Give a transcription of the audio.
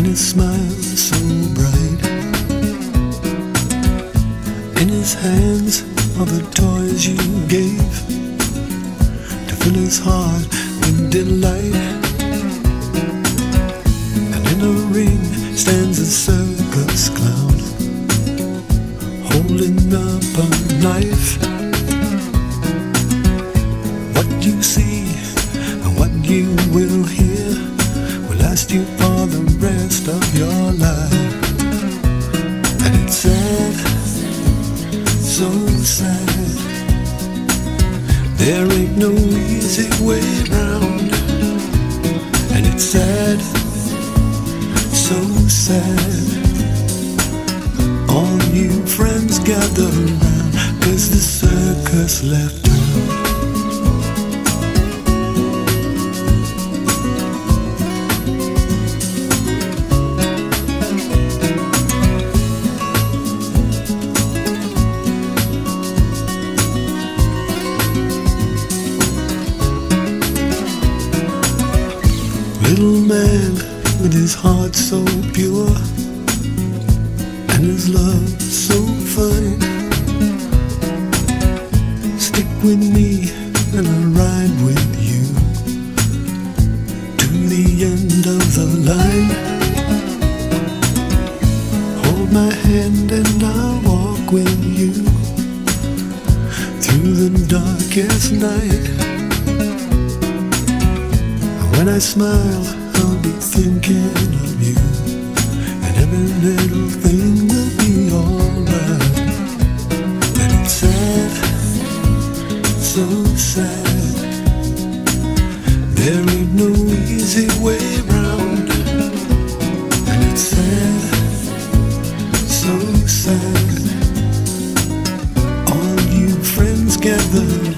and his smile so bright. In his hands are the toys you gave to fill his heart with delight. And in a ring stands a circus clown, holding up a knife. What you see and what you will hear will last you for the rest of your life. And it's sad, so sad. There ain't no easy way round. And it's sad, so sad. All you friends gather around, 'cause the circus left town. Little man with his heart so pure and his love so fine, stick with me and I'll ride with you to the end of the line. Hold my hand and I'll walk with you through the darkest night. When I smile, I'll be thinking of you, and every little thing will be alright. And it's sad, so sad. There ain't no easy way round. And it's sad, so sad. All you friends gather